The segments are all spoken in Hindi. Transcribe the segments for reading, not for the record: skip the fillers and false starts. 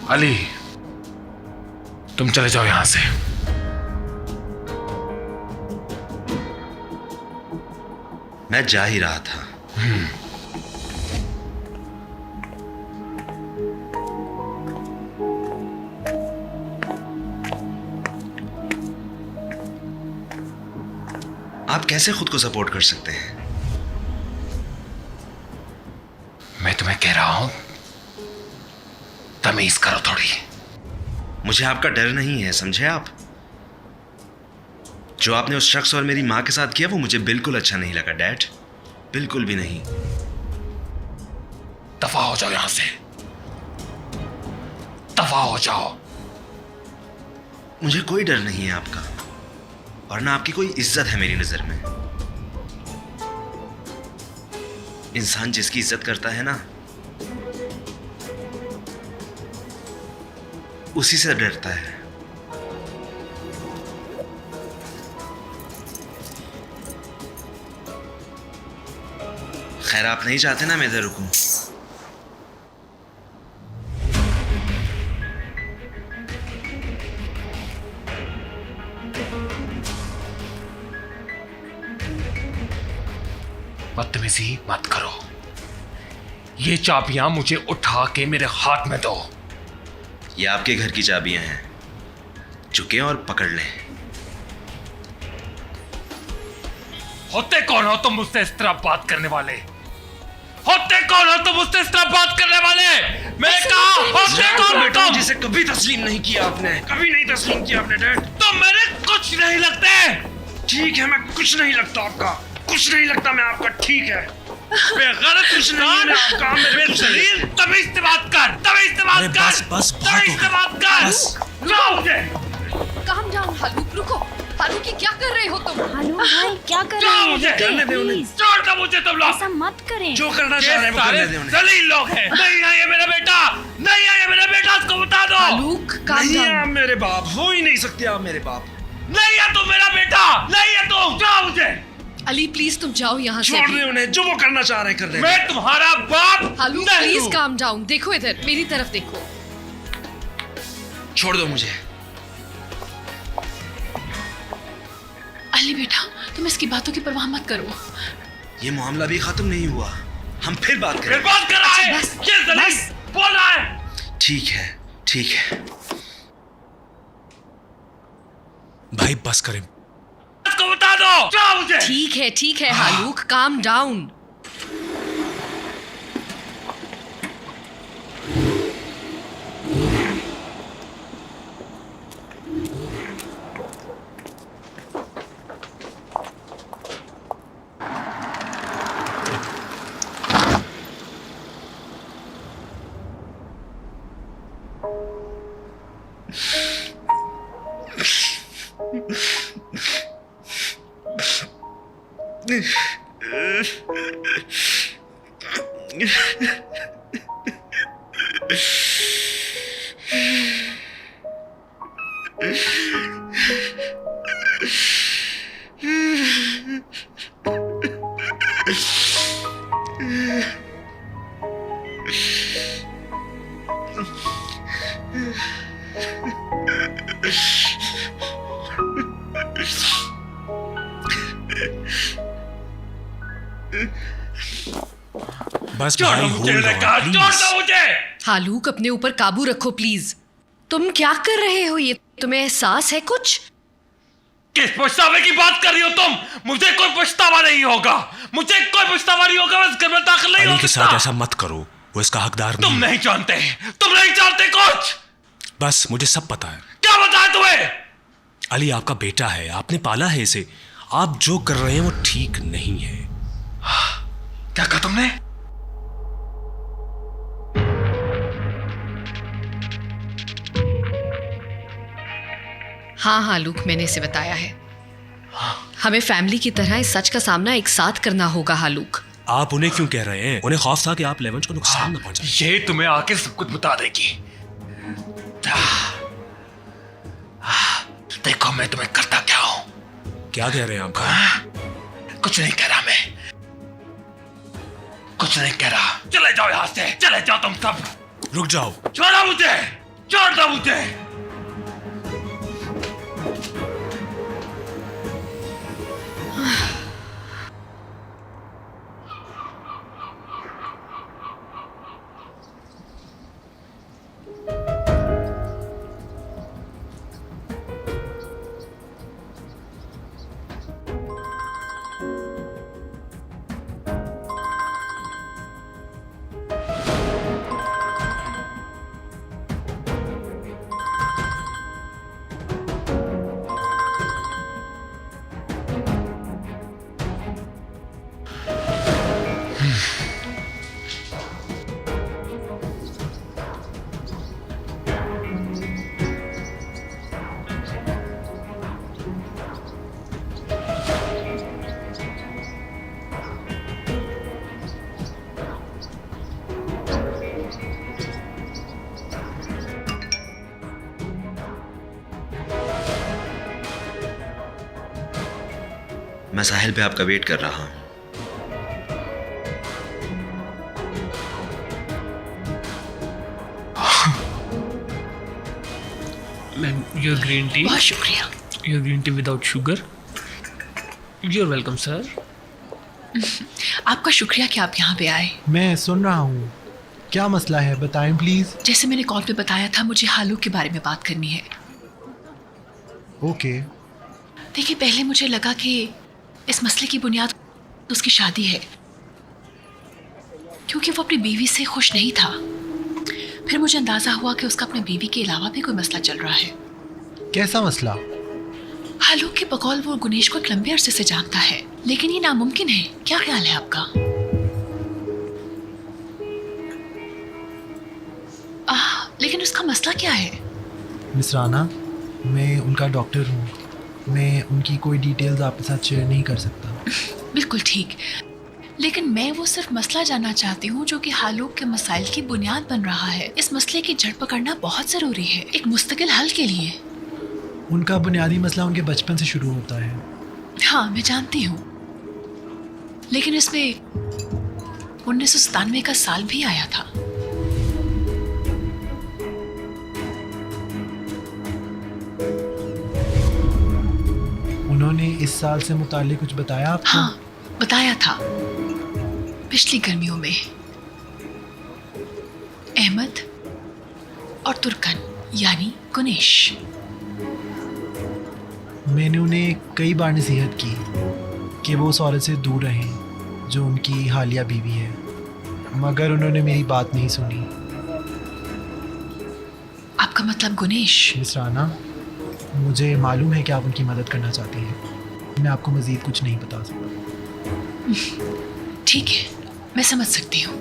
अली, तुम चले जाओ यहां से। मैं जा ही रहा था। आप कैसे खुद को सपोर्ट कर सकते हैं? मैं तुम्हें कह रहा हूं, तमीज करो थोड़ी। मुझे आपका डर नहीं है, समझे आप? जो आपने उस शख्स और मेरी मां के साथ किया वो मुझे बिल्कुल अच्छा नहीं लगा डैड, बिल्कुल भी नहीं। दफा हो जाओ यहां से, दफा हो जाओ। मुझे कोई डर नहीं है आपका, और ना आपकी कोई इज्जत है मेरी नजर में। इंसान जिसकी इज्जत करता है ना, उसी से डरता है। खैर, आप नहीं चाहते ना मैं इधर रुकूं? बदतमीजी मत करो। ये चाबियां मुझे उठा के मेरे हाथ में दो। ये आपके घर की चाबियां हैं, चुके और पकड़ लें। होते कौन हो तुम मुझसे इस तरह बात करने वाले? होते कौन हो तुम मुझसे इस तरह बात करने वाले? मैंने कहा होते कौन हो तुम? जिसे कभी तस्लीम नहीं किया आपने, कभी नहीं तस्लीम किया आपने डैड। तुम मेरे कुछ नहीं लगते। ठीक है, मैं कुछ नहीं लगता आपका, कुछ नहीं लगता मैं आपका, ठीक है। बेगैरत कुछ नहीं है आपका, मेरे बेदलील तमीज से बात कर, तमीज से बात कर, बस तमीज से बात कर। जाओ मुझे। काम डाउन हालूक, रुको। हालूक, ये क्या कर रहे हो तुम? हेलो भाई, क्या कर रहे जाओ हैं? मुझे। करने दे उन्हें। प्लीज, छोड़ दो मुझे तुम लोग। ऐसा मत करें। जो करना चाह रहे हैं वो करने दे उन्हें। जलील लोग हैं। नहीं है ये मेरा बेटा, नहीं है ये मेरा बेटा, उसको बता दो। हालूक, काम नहीं है डाउन। आप मेरे बाप, हो ही नहीं सकते आप मेरे बाप। नहीं है तुम मेरा बेटा, नहीं है तुम। जाओ मुझे। अली प्लीज तुम जाओ यहाँ से छोड़ अभी। दे उन्हें, जो वो करना चाह रहे हैं कर रहे मैं तुम्हारा बाप हालूक नहीं प्लीज हूँ। Calm down. देखो इधर, मेरी तरफ देखो। छोड़ दो मुझे। अली बेटा, तुम इसकी बातों की परवाह मत करो। ये मामला भी खत्म नहीं हुआ, हम फिर बात फिर करेंगे। बात कर रहा है। बस, ये जलील बोल रहा है। ठीक है, ठीक है। भाई बस करें। उसको बता दो। जाओ मुझे। ठीक है हालूक, काम डाउन। बस छोड़ भाई, दो मुझे, hold मैंने on, कहा, please। छोड़ दो मुझे। हालूक, अपने ऊपर काबू रखो प्लीज। तुम क्या कर रहे हो? ये तुम्हें एहसास है कुछ? किस पछतावे की बात कर रही हो तुम? मुझे कोई पछतावा नहीं होगा, मुझे कोई पछतावा नहीं होगा। बस घर में दाखिल नहीं अली हो के सकता। साथ ऐसा मत करो, वो इसका हकदार तुम नहीं। नहीं जानते, तुम नहीं जानते कुछ। बस मुझे सब पता है। क्या बताया तुम्हें? अली आपका बेटा है, आपने पाला है इसे। आप जो कर रहे हैं वो ठीक नहीं है। क्या कहा तुमने? हाँ हालूक, मैंने इसे बताया है। हमें फैमिली की तरह इस सच का सामना एक साथ करना होगा हालूक। आप उन्हें क्यों कह रहे हैं? उन्हें खौफ था कि आप लेवेंस को नुकसान न पहुंचाएं। ये तुम्हें आके सब कुछ बता देगी। देखो मैं तुम्हें करता क्या हूं। क्या कह रहे हैं आप? कुछ नहीं कह रहा मैं, कुछ नहीं कह रहा। चले जाओ यहां से, चले जाओ तुम सब। रुक जाओ। छोड़ो मुझे। छोड़ दो मुझे। मैं साहिल पे आपका वेट कर रहा हूँ। मैम योर ग्रीन टी, बहुत शुक्रिया। Your green tea without sugar. Your welcome sir. आपका शुक्रिया कि आप यहाँ पे आए। मैं सुन रहा हूँ, क्या मसला है बताएं प्लीज। जैसे मैंने कॉल पे बताया था, मुझे हालू के बारे में बात करनी है। ओके, देखिए, पहले मुझे लगा कि इस मसले की बुनियाद उसकी शादी है, क्योंकि वो अपनी बीवी से खुश नहीं था। फिर मुझे अंदाजा हुआ कि उसका अपनी बीवी के अलावा भी कोई मसला चल रहा है। कैसा मसला? हालू के बकौल वो गुनेश को एक लंबे अरसे से जानता है, लेकिन ये नामुमकिन है। क्या ख्याल है आपका? लेकिन उसका मसला क्या है? मिस राना, मैं उनका डॉक्टर हूँ, मैं उनकी कोई डिटेल्स आपके साथ शेयर नहीं कर सकता। बिल्कुल ठीक, लेकिन मैं वो सिर्फ मसला जानना चाहती हूँ जो कि हालूक के मसाइल की बुनियाद बन रहा है। इस मसले की जड़ पकड़ना बहुत ज़रूरी है एक मुस्तकिल हल के लिए। उनका बुनियादी मसला उनके बचपन से शुरू होता है। हाँ, मैं जानती हूँ, लेकिन इसमें 1997 का साल भी आया था। उन्होंने इस साल से मुताल्लिक कुछ बताया आपको? हाँ, बताया था। पिछली गर्मियों में अहमद और तुर्कन यानी गुनेश। मैंने उन्हें कई बार नसीहत की कि वो उस औरत से दूर रहें जो उनकी हालिया बीवी है, मगर उन्होंने मेरी बात नहीं सुनी। आपका मतलब गुनेश? मिस राना, मुझे मालूम है कि आप उनकी मदद करना चाहती हैं। मैं आपको मज़ीद कुछ नहीं बता सकता। ठीक है, मैं समझ सकती हूँ।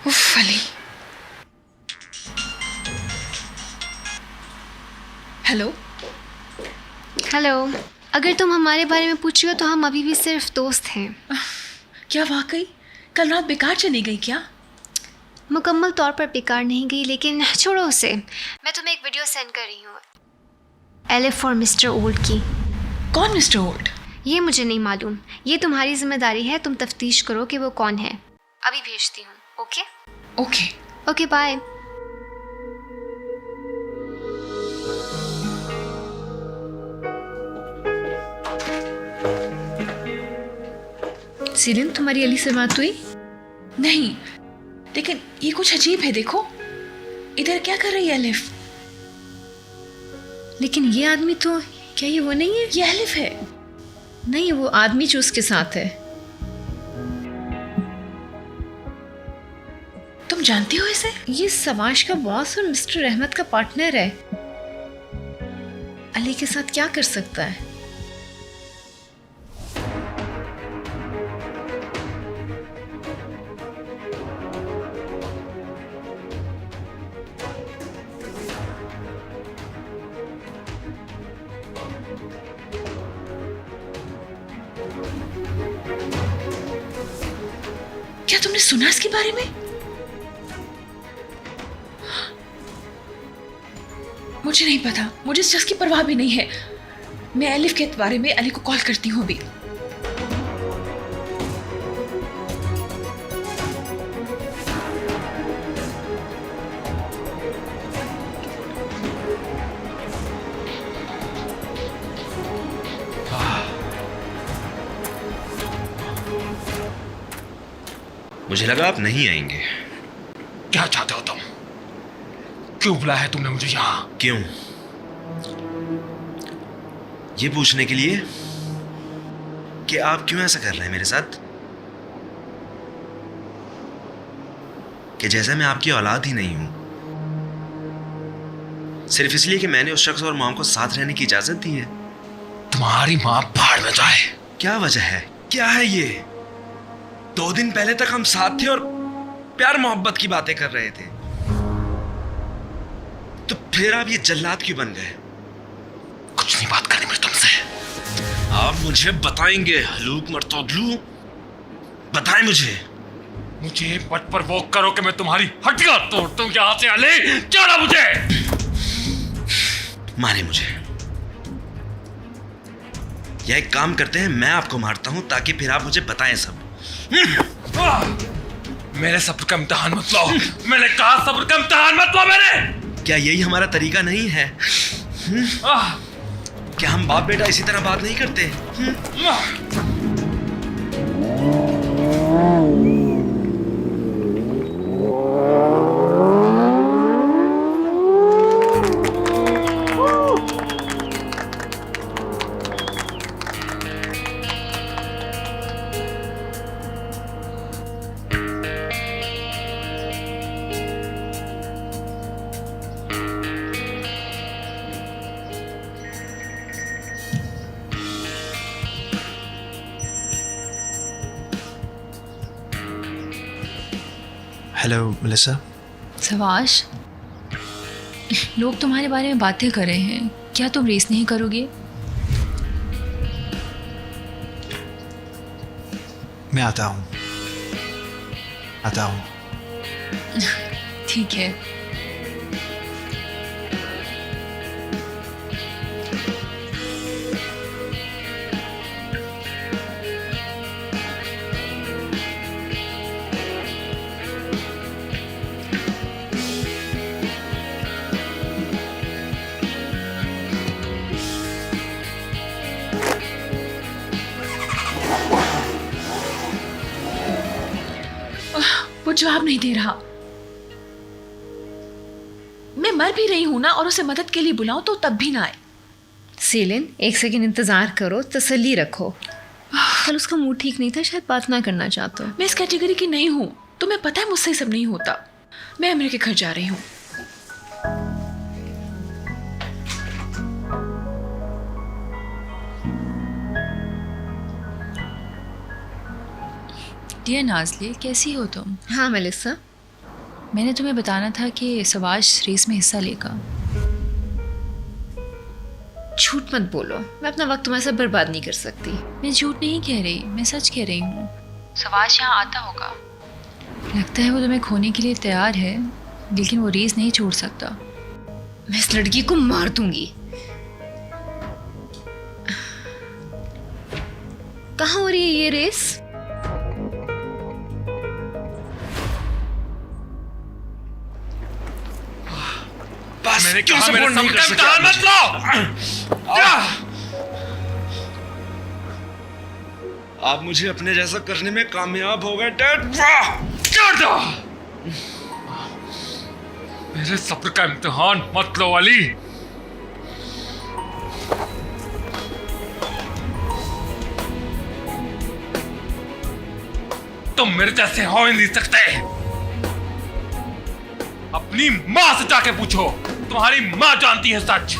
उफ, अली। हेलो। हेलो, अगर तुम हमारे बारे में पूछ रही हो तो हम अभी भी सिर्फ दोस्त हैं। क्या वाकई कल रात बेकार चली गई क्या? मुकम्मल तौर पर बेकार नहीं गई, लेकिन छोड़ो उसे। मैं तुम्हें एक वीडियो सेंड कर रही हूँ, एलिफ फॉर मिस्टर ओल्ड की। कौन मिस्टर ओल्ड? ये मुझे नहीं मालूम, ये तुम्हारी जिम्मेदारी है। तुम तफ्तीश करो कि वो कौन है। अभी भेजती हूँ। Okay okay. Okay, bye. सीलिन, तुम्हारी अली से बात हुई? नहीं, लेकिन ये कुछ अजीब है। देखो, इधर क्या कर रही है एलिफ? लेकिन ये आदमी तो, क्या ये वो नहीं है? ये एलिफ है। नहीं, वो आदमी जो उसके साथ है। तुम जानती हो इसे? ये सवाश का बॉस और मिस्टर अहमद का पार्टनर है। अली के साथ क्या कर सकता है? क्या तुमने सुना इसके बारे में? मुझे नहीं पता, मुझे इस शख्स की परवाह भी नहीं है। मैं एलिफ के बारे में अली को कॉल करती हूँ अभी। मुझे लगा आप नहीं आएंगे। क्या चाहते हो तुम? क्यों बुलाया है तुमने मुझे यहाँ? क्यों? ये पूछने के लिए कि आप क्यों ऐसा कर रहे हैं मेरे साथ, कि जैसे मैं आपकी औलाद ही नहीं हूं, सिर्फ इसलिए कि मैंने उस शख्स और मॉम को साथ रहने की इजाजत दी है। तुम्हारी माँ भाड़ में जाए। क्या वजह है? क्या है ये? 2 दिन पहले तक हम साथ थे और प्यार मोहब्बत की बातें कर रहे थे, तो फिर आप ये जल्लाद क्यों बन गए? कुछ नहीं बात करनी मुझे तुमसे। आप मुझे बताएंगे हलूक मर्तोदलू, बताएं मुझे। मुझे मत पर वो करो कि मैं तुम्हारी हड्डियां तोड़ दूं यहाँ से। अली चलो मुझे। मारे मुझे, या एक काम करते हैं, मैं आपको मारता हूं ताकि फिर आप मुझे बताएं सब। मेरे सब्र का इम्तिहान मत लो। मैंने कहा सब्र का इम्तिहान मत लो मेरे। क्या यही हमारा तरीका नहीं है? क्या हम बाप बेटा इसी तरह बात नहीं करते? Hello Melissa. सवाश, लोग तुम्हारे बारे में बातें कर रहे हैं, क्या तुम रेस नहीं करोगे? मैं आता हूँ। ठीक है। वो जवाब नहीं दे रहा। मैं मर भी रही हूं ना, और उसे मदद के लिए बुलाऊं तो तब भी ना आए। सीलिन, 1 सेकंड इंतजार करो, तसल्ली रखो। कल उसका मूड ठीक नहीं था, शायद बात ना करना चाहता। मैं इस कैटेगरी की नहीं हूं, तुम्हें पता है मुझसे सब नहीं होता। मैं अमरे के घर जा रही हूँ। डियर नाज़ली, कैसी हो तुम? हाँ मेलिसा, मैंने तुम्हें बताना था कि सवाश रेस में हिस्सा लेगा। झूठ मत बोलो, मैं अपना वक्त तुम्हारे साथ बर्बाद नहीं कर सकती। मैं झूठ नहीं कह रही, मैं सच कह रही हूँ। सवाश यहाँ आता होगा। लगता है वो तुम्हें खोने के लिए तैयार है, लेकिन वो रेस नहीं छोड़ सकता। मैं इस लड़की को मार दूंगी। कहाँ हो रही है ये रेस? मैंने कहा मेरे सब्र का इम्तिहान मत लो। आप मुझे अपने जैसा करने में कामयाब हो गए डैड। छोड़ दो। मेरे सब्र का इम्तिहान मत लो अली। तुम मेरे जैसे हो ही नहीं सकते। अपनी माँ से जाके पूछो, तुम्हारी माँ जानती है सच।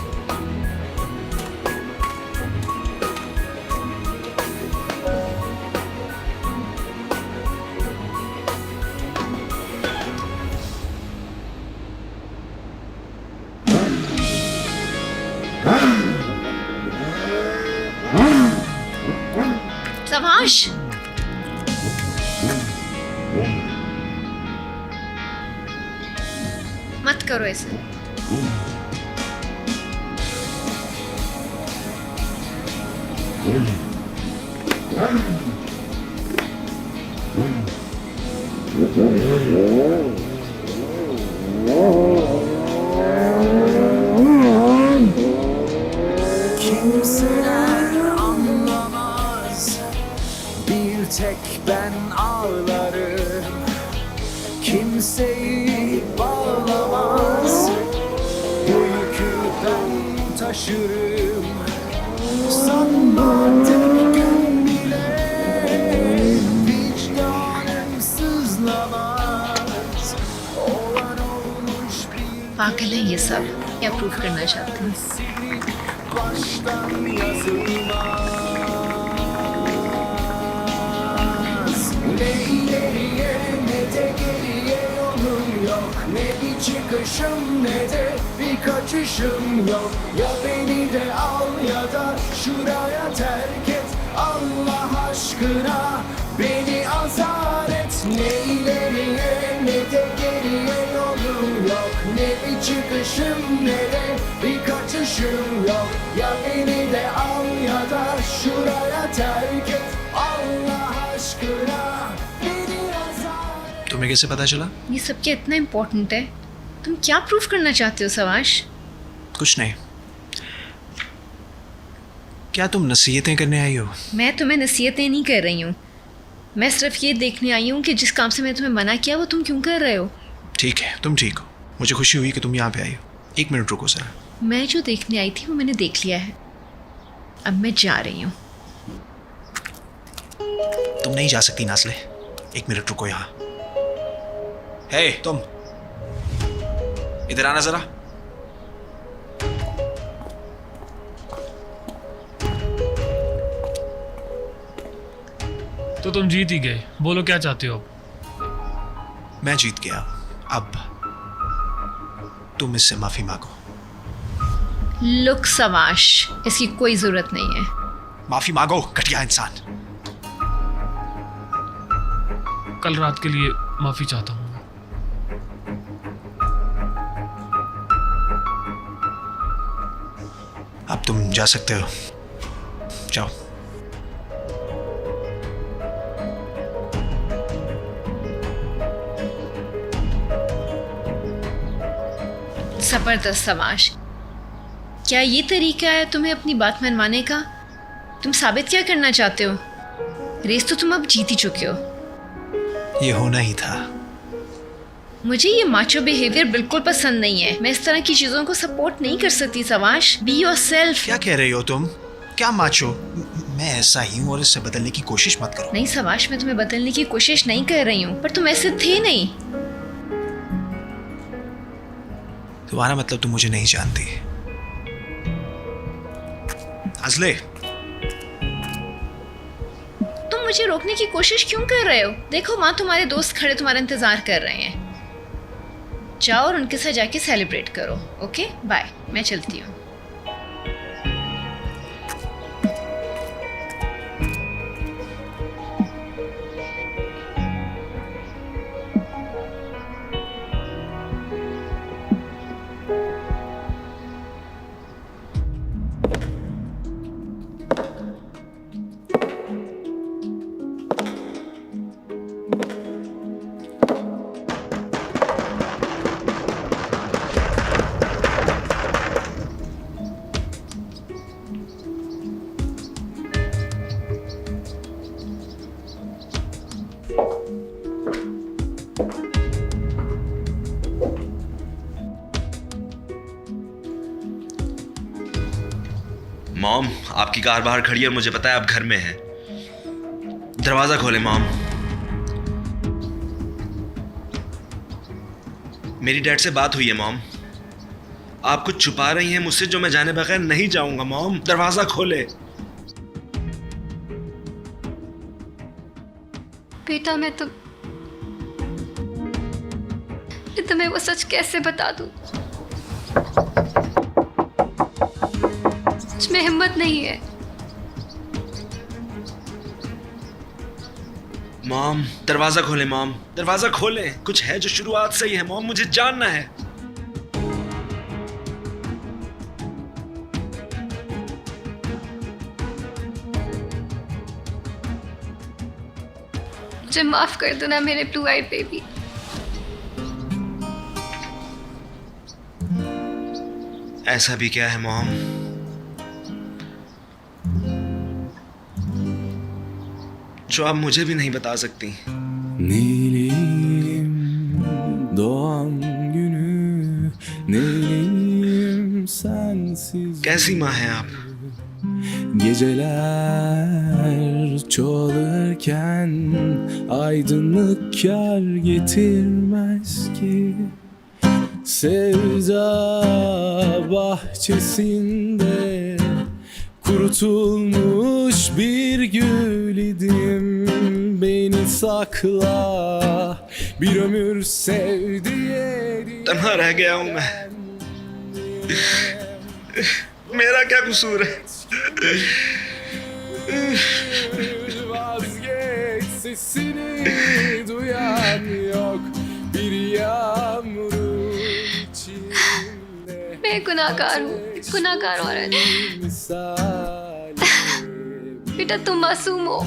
सवाश, मत करो ऐसे। Kimseler anlamaz, bir tek ben ağlarım. Kimseyi bağlamaz, bu yükü ben taşırım. Sanma tek gün bile vicdanım sızlamaz. Olan olmuş bir पागल है ये सब, क्या प्रूफ करना चाहते हैं? baştan yazılmaz. Ne ileriye ne de geriye yolum yok. Ne bir çıkışım ne de bir kaçışım yok. Ya beni de al ya da şuraya terk et. Allah aşkına beni azar et. Ne ileriye ne de geriye yolum yok. Ne bir çıkışım ne de bir kaçışım yok. Ya beni de al ya da şuraya terk et. Allah aşkına beni azar et. तुम्हें कैसे पता चला? ये सब क्या इतना इम्पोर्टेंट है? तुम क्या प्रूफ करना चाहते हो सवाश? कुछ नहीं। क्या तुम नसीहतें करने आई हो? मैं तुम्हें नसीहतें नहीं कर रही हूँ, मैं सिर्फ ये देखने आई हूँ कि जिस काम से मैं तुम्हें मना किया वो तुम क्यों कर रहे हो। ठीक है, तुम ठीक हो। मुझे खुशी हुई कि तुम यहाँ पे आई हो। 1 मिनट रुको जरा। मैं जो देखने आई थी वो मैंने देख लिया है, अब मैं जा रही हूँ। तुम नहीं जा सकती नाज़ले। 1 मिनट रुको यहाँ। हे तुम, इधर आना जरा। तो तुम जीत ही गए, बोलो क्या चाहते हो अब? मैं जीत गया, अब तुम इससे माफी मांगो। लुक सवाश, इसकी कोई ज़रूरत नहीं है। माफी मांगो घटिया इंसान। कल रात के लिए माफी चाहता हूँ। अब तुम जा सकते हो, जाओ। ज़बरदस्त सवाश, क्या ये तरीका है तुम्हें अपनी बात मनवाने का? तुम साबित क्या करना चाहते हो? रेस तो तुम अब जीत ही चुके हो। ये होना ही था। मुझे ये माचो बिहेवियर बिल्कुल पसंद नहीं है। मैं इस तरह की चीज़ों को सपोर्ट नहीं कर सकती सवाश। Be yourself. क्या कह रही हो तुम? क्या माचो? मैं ऐसा ही हूँ और इससे बदलने की कोशिश मत करो। नहीं सवाश, मैं तुम्हें बदलने की कोशिश नहीं कर रही हूँ, पर तुम ऐसे थे नहीं। तुम्हारा मतलब तुम मुझे नहीं जानती। नाज़ले, तुम मुझे रोकने की कोशिश क्यों कर रहे हो? देखो वहाँ तुम्हारे दोस्त खड़े तुम्हारा इंतजार कर रहे हैं। जाओ और उनके साथ जाके सेलिब्रेट करो। ओके बाय, मैं चलती हूँ। मॉम, आपकी कार बाहर खड़ी है और मुझे पता है आप घर में हैं। दरवाजा खोले मॉम। मेरी डैड से बात हुई है मॉम। आप कुछ छुपा रही हैं मुझसे जो मैं जाने बगैर नहीं जाऊंगा मॉम। दरवाजा खोले। बेटा मैं तुम्हें वो सच कैसे बता दूं? मुझमें हिम्मत नहीं है। मॉम दरवाजा खोले मॉम, दरवाजा खोले। कुछ है जो शुरुआत से ही है मॉम, मुझे जानना है। मुझे माफ कर दो ना मेरे ब्लू आइड बेबी। ऐसा भी क्या है मॉम, जो आप मुझे भी नहीं बता सकती? Neyleyim doğan günü, neyleyim sensiz. कैसी माँ हैं आप? Geceler çoğalırken aydınlık kar getirmez ki. Sevda bahçesinde kurutulmuş bir gül idim. Beni sakla, bir ömür sev diye. तन्हा रह गया हूं मैं, मेरा क्या कसूर है? Vazgeç, sesini duyan yok. Bir yağmurun içinde मैं गुनाहगार हूँ, गुनाहगार औरत। misali. बेटा तुम मासूम हो,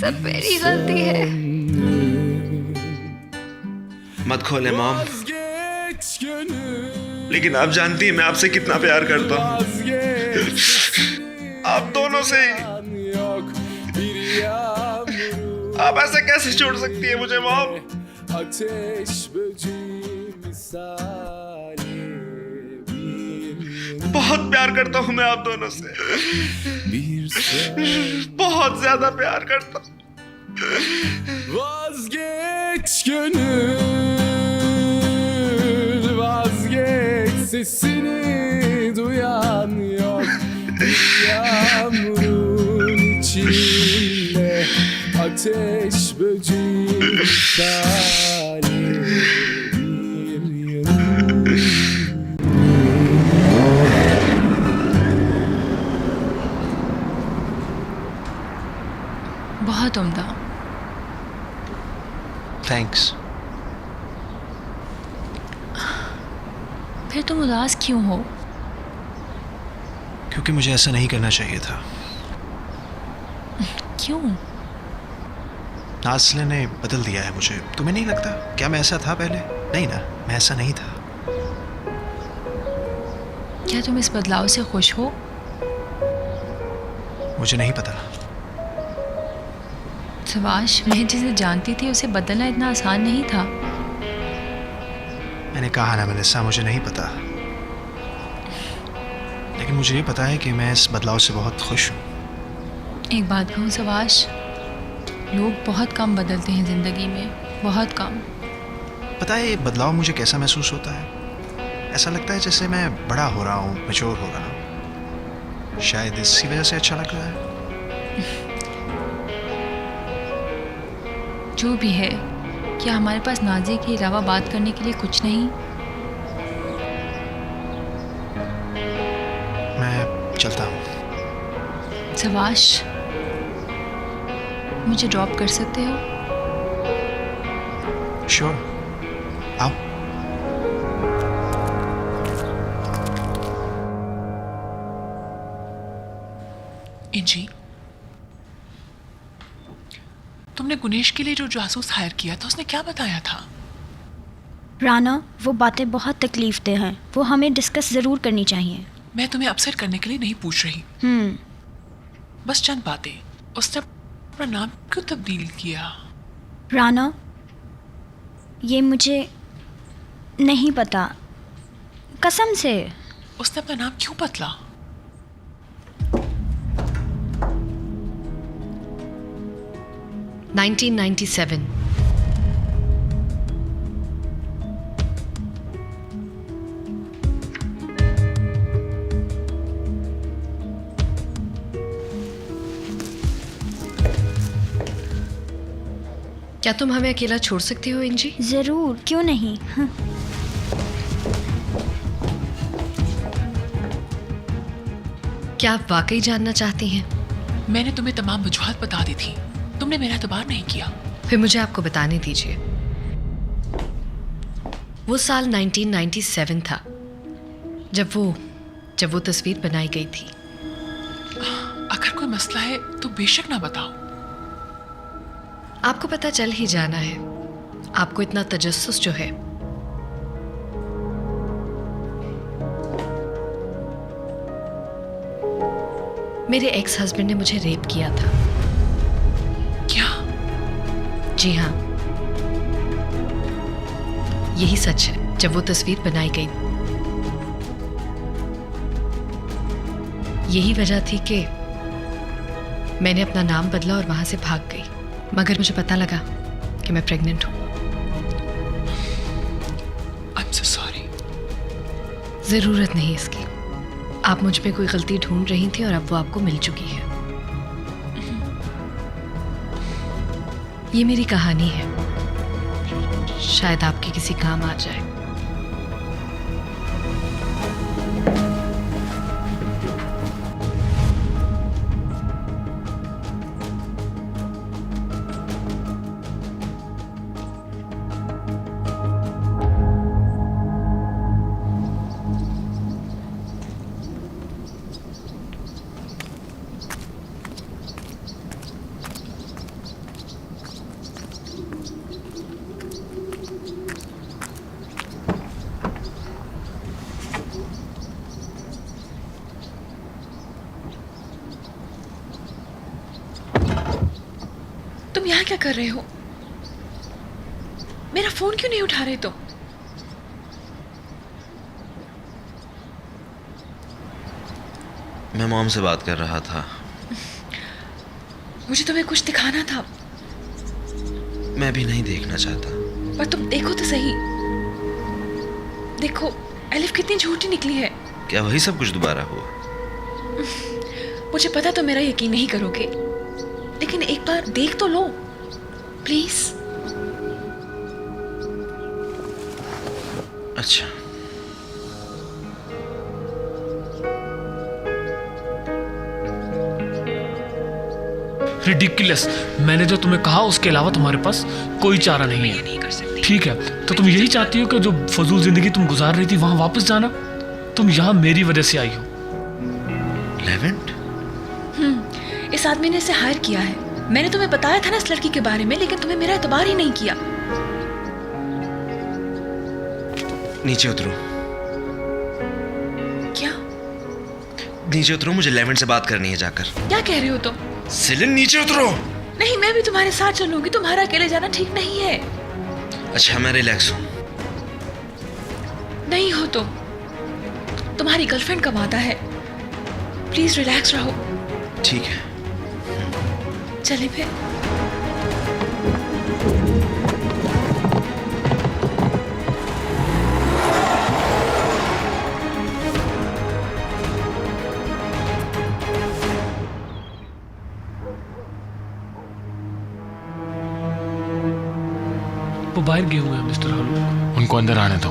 सब मेरी गलती है। मत खोले मॉम, Vazgeç gönül, लेकिन आप जानती हैं मैं आपसे कितना प्यार करता हूँ। vazgeç, आप दोनों से ही। yok. Bir yağmurun आप ऐसे कैसे छोड़ सकती है मुझे मॉम? ateş böceği misali. बहुत प्यार करता हूँ मैं आप दोनों से, Bir söz. बहुत ज्यादा प्यार करता हूँ। Vazgeç gönül, vazgeç, sesini duyan yok. Yağmurun içinde ateş böceği misali bir yanım. बहुत उम्दा। थैंक्स। फिर तुम उदास क्यों हो? क्योंकि मुझे ऐसा नहीं करना चाहिए था। क्यों? नाज़िला ने बदल दिया है मुझे, तुम्हें नहीं लगता? क्या मैं ऐसा था पहले? नहीं ना, मैं ऐसा नहीं था। क्या तुम इस बदलाव से खुश हो? मुझे नहीं पता। सवाश, मैं जिसे जानती थी उसे बदलना इतना आसान नहीं था। मैंने कहा ना मैनेसा, मुझे नहीं पता, लेकिन मुझे ये पता है कि मैं इस बदलाव से बहुत खुश हूँ। एक बात कहूँ सवाश, लोग बहुत कम बदलते हैं ज़िंदगी में, बहुत कम। पता है ये बदलाव मुझे कैसा महसूस होता है? ऐसा लगता है जैसे मैं बड़ा हो रहा हूँ, मैच्योर हो रहा हूँ। शायद इसी वजह से अच्छा लग रहा है। जो भी है, क्या हमारे पास नाज़ी के अलावा बात करने के लिए कुछ नहीं? मैं चलता हूँ। सवाश, मुझे ड्रॉप कर सकते हो? श्योर, आओ। इंजी, तुमने गुनेश के लिए जो जासूस हायर किया था उसने क्या बताया था? राना, वो बातें बहुत तकलीफ देह हैं, वो हमें डिस्कस ज़रूर करनी चाहिए। मैं तुम्हें अपसेट करने के लिए नहीं पूछ रही, बस चंद बातें। उसने अपना नाम क्यों तब्दील किया? राना, ये मुझे नहीं पता, कसम से। उसने अपना नाम क्यों बदला? – 1997 क्या तुम हमें अकेला छोड़ सकते हो इंजी? ज़रूर, क्यों नहीं। क्या आप वाकई जानना चाहती हैं? मैंने तुम्हें तमाम वजूहात बता दी थी, तुमने मेरा एतबार नहीं किया। फिर मुझे आपको बताने दीजिए। वो साल 1997 था जब वो तस्वीर बनाई गई थी। अगर कोई मसला है तो बेशक ना बताओ, आपको पता चल ही जाना है। आपको इतना तजस्सुस जो है। मेरे एक्स हस्बैंड ने मुझे रेप किया था। क्या? जी हाँ, यही सच है। जब वो तस्वीर बनाई गई, यही वजह थी कि मैंने अपना नाम बदला और वहां से भाग गई। मगर मुझे पता लगा कि मैं प्रेग्नेंट हूं। I'm so sorry. जरूरत नहीं इसकी। आप मुझ पे कोई गलती ढूंढ रही थी और अब वो आपको मिल चुकी है। ये मेरी कहानी है, शायद आपके किसी काम आ जाए। तुम यहाँ क्या कर रहे हो? मेरा फोन क्यों नहीं उठा रहे तुम? मैं मॉम से बात कर रहा था। मुझे तुम्हें कुछ दिखाना था। मैं भी नहीं देखना चाहता। पर तुम देखो तो सही। देखो एलिफ कितनी झूठी निकली है। क्या वही सब कुछ दोबारा हुआ? मुझे पता तो मेरा यकीन नहीं करोगे, लेकिन एक बार देख तो लो प्लीज। अच्छा, रिडिकुलस। मैंने जो तुम्हें कहा उसके अलावा तुम्हारे पास कोई चारा नहीं है। नहीं कर सकती। ठीक है, तो तुम यही चाहती हो कि जो फजूल जिंदगी तुम गुजार रही थी वहां वापस जाना? तुम यहाँ मेरी वजह से आई हो। लेवेंट? इस आदमी ने इसे हायर किया है। मैंने तुम्हें बताया था ना इस लड़की के बारे में, लेकिन तुम्हें मेरा एतबार ही नहीं किया। नीचे उतरो। क्या? नीचे उतरो, मुझे लेवेंट से बात करनी है जाकर। क्या कह रहे हो तुम? सिलिन नीचे उतरो। नहीं, मैं भी तुम्हारे साथ चलूंगी। तुम्हारा अकेले जाना ठीक नहीं है। अच्छा, मैं रिलैक्स हूँ। नहीं हो तुम। तुम्हारी गर्लफ्रेंड का वादा है। प्लीज रिलैक्स रहो। ठीक है, चले फिर। वो बाहर गए हुए हैं मिस्टर हालूक। उनको अंदर आने दो।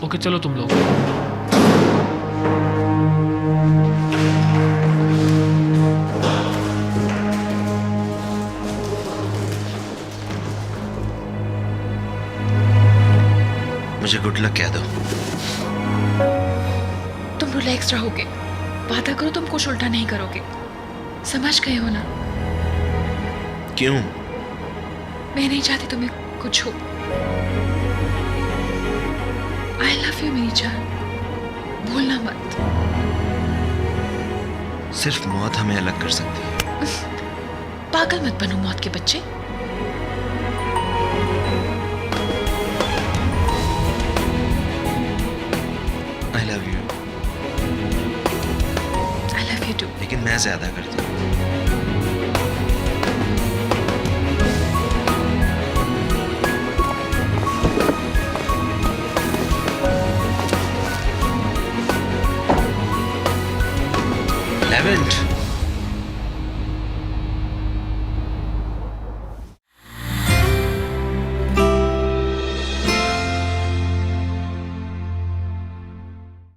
ओके, चलो तुम लोग। मुझे गुड लक कह दो। तुम रिलैक्स रहोगे। वादा करो तुम कुछ उल्टा नहीं करोगे। समझ गए हो ना? क्यों? मैं नहीं चाहती तुम्हें कुछ हो। आई लव यू मेरी जान, भूलना मत। सिर्फ मौत हमें अलग कर सकती है। पागल मत बनो मौत के बच्चे। I love you. I love you too. लेकिन मैं ज्यादा करती हूँ। लेवेंट।